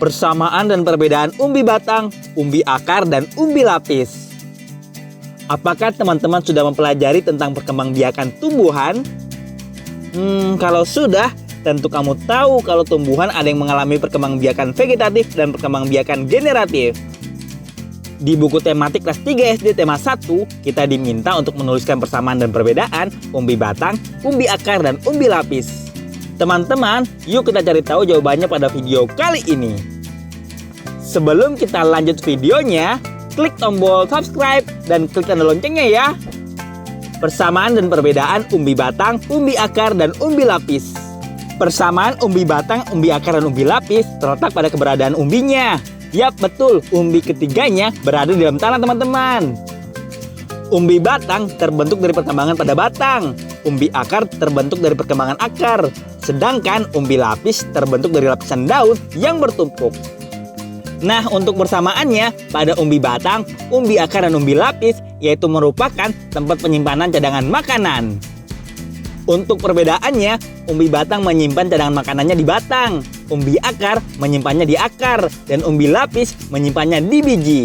Persamaan dan perbedaan umbi batang, umbi akar, dan umbi lapis. Apakah teman-teman sudah mempelajari tentang perkembangbiakan tumbuhan? Kalau sudah, tentu kamu tahu kalau tumbuhan ada yang mengalami perkembangbiakan vegetatif dan perkembangbiakan generatif. Di buku tematik kelas 3 SD tema 1, kita diminta untuk menuliskan persamaan dan perbedaan umbi batang, umbi akar, dan umbi lapis. Teman-teman, yuk kita cari tahu jawabannya pada video kali ini. Sebelum kita lanjut videonya, klik tombol subscribe dan klik tanda loncengnya ya. Persamaan dan perbedaan umbi batang, umbi akar, dan umbi lapis. Persamaan umbi batang, umbi akar, dan umbi lapis terletak pada keberadaan umbinya. Yap, betul, umbi ketiganya berada di dalam tanah teman-teman. Umbi batang terbentuk dari perkembangan pada batang. Umbi akar terbentuk dari perkembangan akar. Sedangkan umbi lapis terbentuk dari lapisan daun yang bertumpuk. Nah, untuk persamaannya, pada umbi batang, umbi akar, dan umbi lapis, yaitu merupakan tempat penyimpanan cadangan makanan. Untuk perbedaannya, umbi batang menyimpan cadangan makanannya di batang, umbi akar menyimpannya di akar, dan umbi lapis menyimpannya di biji.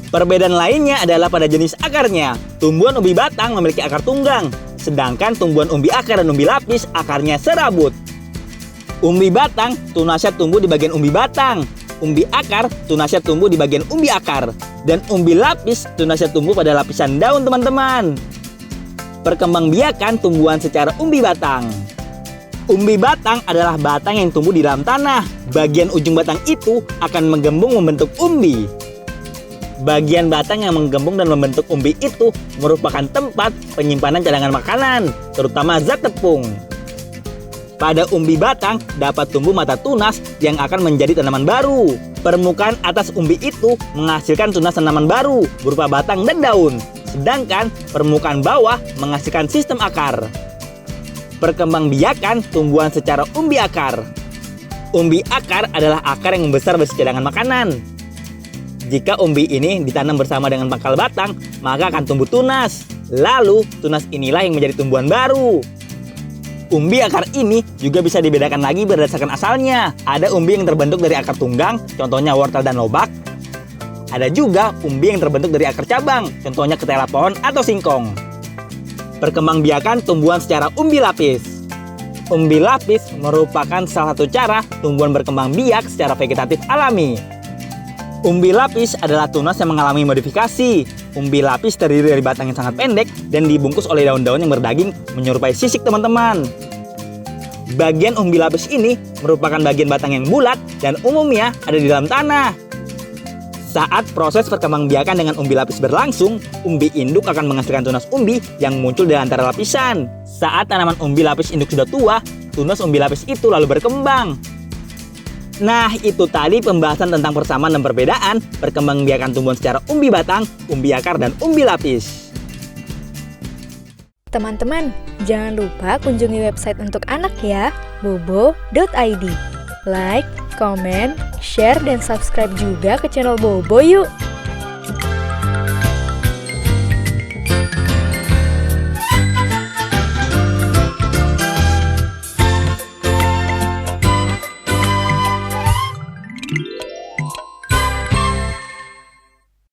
Perbedaan lainnya adalah pada jenis akarnya. Tumbuhan umbi batang memiliki akar tunggang, sedangkan tumbuhan umbi akar dan umbi lapis akarnya serabut. Umbi batang tunasnya tumbuh di bagian umbi batang, umbi akar tunasnya tumbuh di bagian umbi akar, dan umbi lapis tunasnya tumbuh pada lapisan daun teman-teman. Perkembangbiakan tumbuhan secara umbi batang. Umbi batang adalah batang yang tumbuh di dalam tanah. Bagian ujung batang itu akan menggembung membentuk umbi. Bagian batang yang menggembung dan membentuk umbi itu merupakan tempat penyimpanan cadangan makanan, terutama zat tepung. Pada umbi batang dapat tumbuh mata tunas yang akan menjadi tanaman baru. Permukaan atas umbi itu menghasilkan tunas tanaman baru berupa batang dan daun. Sedangkan permukaan bawah menghasilkan sistem akar. Perkembangbiakan tumbuhan secara umbi akar. Umbi akar adalah akar yang membesar berisi cadangan makanan. Jika umbi ini ditanam bersama dengan pangkal batang, maka akan tumbuh tunas. Lalu, tunas inilah yang menjadi tumbuhan baru. Umbi akar ini juga bisa dibedakan lagi berdasarkan asalnya. Ada umbi yang terbentuk dari akar tunggang, contohnya wortel dan lobak. Ada juga umbi yang terbentuk dari akar cabang, contohnya ketela pohon atau singkong. Perkembangbiakan tumbuhan secara umbi lapis. Umbi lapis merupakan salah satu cara tumbuhan berkembang biak secara vegetatif alami. Umbi lapis adalah tunas yang mengalami modifikasi. Umbi lapis terdiri dari batang yang sangat pendek dan dibungkus oleh daun-daun yang berdaging menyerupai sisik teman-teman. Bagian umbi lapis ini merupakan bagian batang yang bulat dan umumnya ada di dalam tanah. Saat proses perkembangbiakan dengan umbi lapis berlangsung, umbi induk akan menghasilkan tunas umbi yang muncul di antara lapisan. Saat tanaman umbi lapis induk sudah tua, tunas umbi lapis itu lalu berkembang. Nah, itu tadi pembahasan tentang persamaan dan perbedaan perkembangbiakan tumbuhan secara umbi batang, umbi akar, dan umbi lapis. Teman-teman, jangan lupa kunjungi website untuk anak ya, bobo.id. Like, komen, share, dan subscribe juga ke channel Bobo yuk!